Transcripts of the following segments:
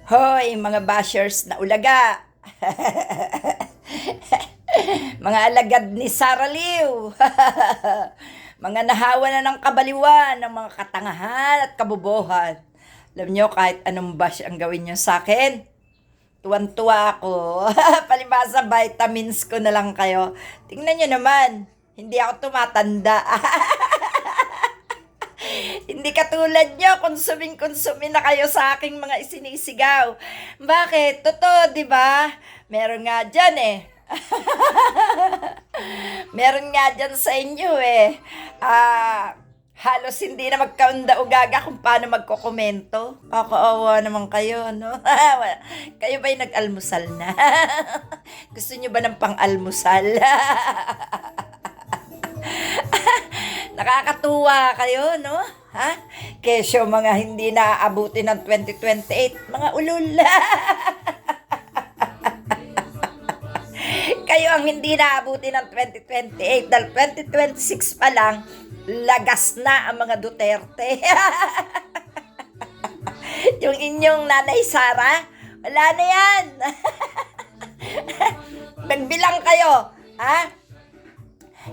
Hoy, mga bashers na ulaga. Mga alagad ni Sara Liw. Mga nahawa na ng kabaliwan, ng mga katangahan at kabobohan. Alam nyo, kahit anong bash ang gawin nyo sa akin, tuwan-tuwa ako. Palibasa, vitamins ko na lang kayo. Tingnan nyo naman, hindi ako tumatanda. Hindi katulad nyo, konsumin na kayo sa aking mga isinisigaw. Bakit? Totoo, di ba? Meron nga dyan eh. Meron nga dyan sa inyo eh. Halos hindi na magkaunda-ugaga kung paano magkokomento. Kakaawa naman kayo, no? Kayo ba'y nag-almusal na? Gusto nyo ba ng pang-almusal? Nakakatuwa kayo, no? Ha? Kesyo mga hindi naaabuti ng 2028, mga ulul. Kayo ang hindi naaabuti ng 2028 dahil 2026 pa lang, lagas na ang mga Duterte. Yung inyong nanay Sara, wala na yan. Magbilang kayo, ha?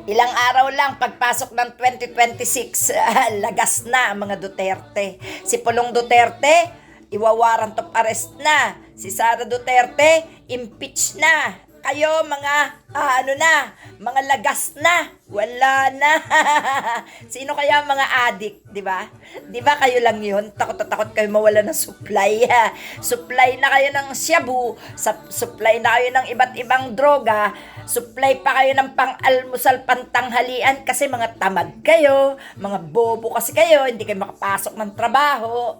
Ilang araw lang pagpasok ng 2026, lagas na ang mga Duterte. Si Pulong Duterte, iwawarrant of arrest na. Si Sara Duterte, impeach na. Kayo mga mga lagas na. Wala na. Sino kaya mga adik, di ba? Di ba kayo lang yun? Takot na takot kayo mawala ng supply. Supply na kayo ng shabu, supply na kayo ng iba't ibang droga, supply pa kayo ng pang-almusal pantanghalian kasi mga tamad kayo, mga bobo kasi kayo, hindi kayo makapasok ng trabaho.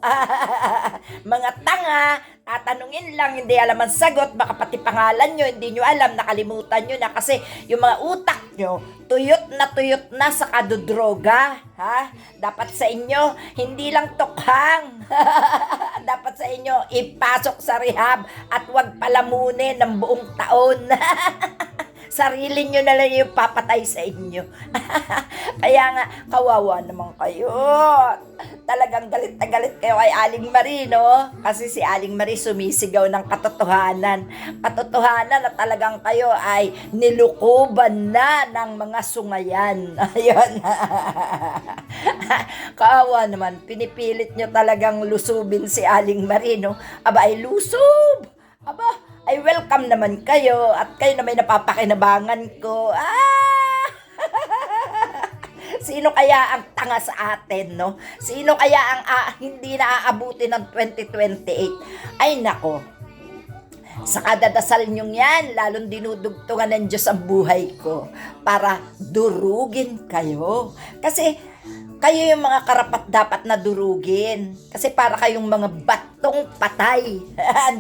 Mga tanga, tatanungin lang, hindi alam ang sagot, baka pati pangalan nyo, hindi nyo alam, nakalimutan nyo na kasi yung mga utak nyo, tuyot na sa kadudroga, ha? Dapat sa inyo, hindi lang tukhang. Dapat sa inyo, ipasok sa rehab at wag palamunin ng buong taon. Sarili nyo na lang yung papatay sa inyo. Kaya nga, kawawa naman kayo. Talagang galit na galit kayo kay Aling Marie, no? Kasi si Aling Marie sumisigaw ng katotohanan. Katotohanan na talagang kayo ay nilukuban na ng mga sungayan. Ayun. Kawawa naman, pinipilit nyo talagang lusubin si Aling Marie, no? Aba, ay lusob! Aba, ay welcome naman kayo at kayo na may napapakinabangan ko. Sino kaya ang tanga sa atin, no? Sino kaya ang hindi naaabuti ng 2028? Ay nako, sa kadadasal nyong yan, lalong dinudugtungan ng Diyos ang buhay ko para durugin kayo. Kasi kayo yung mga karapat dapat na durugin. Kasi para kayong mga batong patay.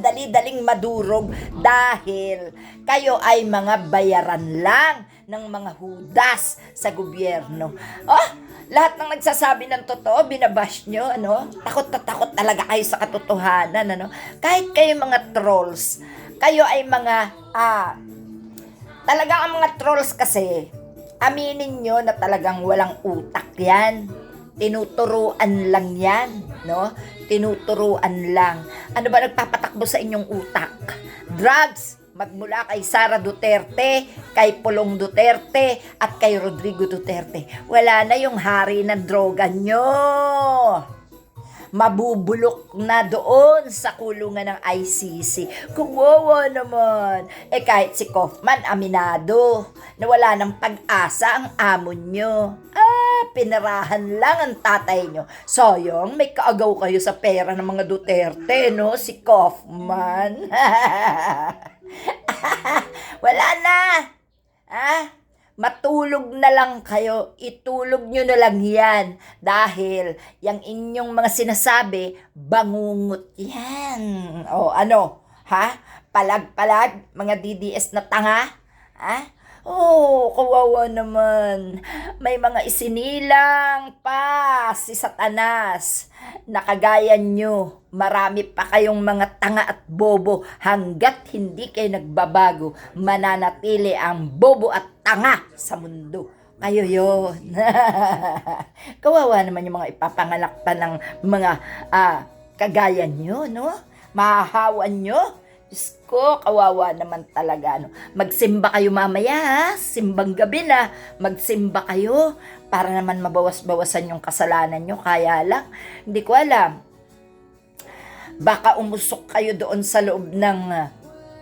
Dali-daling madurog dahil kayo ay mga bayaran lang ng mga hudas sa gobyerno. Oh, lahat ng nagsasabi ng totoo, binabash nyo, ano? Takot na takot talaga kayo sa katotohanan, ano? Kahit kayo mga trolls, kayo ay mga, talagang ang mga trolls kasi, aminin nyo na talagang walang utak yan. Tinuturuan lang yan, no? Tinuturuan lang. Ano ba nagpapatakbo sa inyong utak? Drugs! Magmula kay Sara Duterte, kay Pulong Duterte, at kay Rodrigo Duterte. Wala na yung hari ng droga nyo. Mabubulok na doon sa kulungan ng ICC. Kuwawa naman. Kahit si Kaufman, aminado, na wala ng pag-asa ang amo nyo. Pinarahan lang ang tatay nyo. Sayang, may kaagaw kayo sa pera ng mga Duterte, no? Si Kaufman. Wala na. Matulog na lang kayo. Itulog nyo na lang yan. Dahil yung inyong mga sinasabi, bangungot yan. O ano? Ha? Palag-palag? Mga DDS na tanga? Ha? Oh, kawawa naman. May mga isinilang pa si Satanas. Nakagaya nyo, marami pa kayong mga tanga at bobo. Hanggat hindi kayo nagbabago, mananatili ang bobo at tanga sa mundo. Kayo yun. Kawawa naman yung mga ipapanganak pa ng mga kagaya nyo, no? mahahawan nyo. Diyos ko, kawawa naman talaga. Ano. Magsimba kayo mamaya, ha? Simbang gabi na. Magsimba kayo para naman mabawas-bawasan yung kasalanan nyo. Kaya lang, hindi ko alam. Baka umusok kayo doon sa loob ng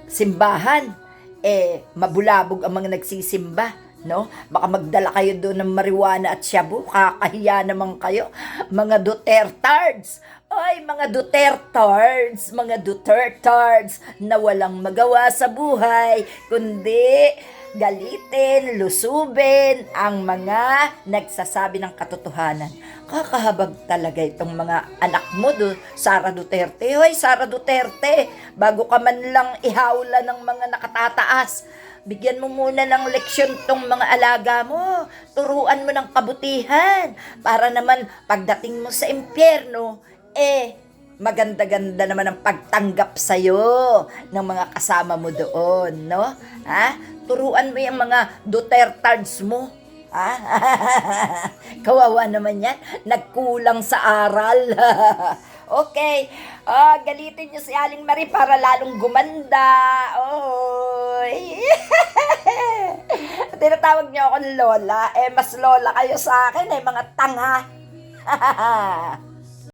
simbahan. Mabulabog ang mga nagsisimba. No? Baka magdala kayo doon ng marijuana at shabu. Kakahiya naman kayo. Mga Dutertards. Ay, mga Dutertards, mga Dutertards na walang magawa sa buhay, kundi galitin, lusubin ang mga nagsasabi ng katotohanan. Kakahabag talaga itong mga anak mo, Sara Duterte. Hoy, Sara Duterte, bago ka man lang ihawla ng mga nakatataas, bigyan mo muna ng leksyon tong mga alaga mo. Turuan mo ng kabutihan para naman pagdating mo sa impyerno, maganda-ganda naman ang pagtanggap sa'yo ng mga kasama mo doon, no? Ha? Turuan mo yung mga Dutertards mo. Ha? Kawawa naman yan. Nagkulang sa aral. Okay. Galitin niyo si Aling Marie para lalong gumanda. Oy. Tinatawag niyo akong lola. Mas lola kayo sa akin, mga tanga.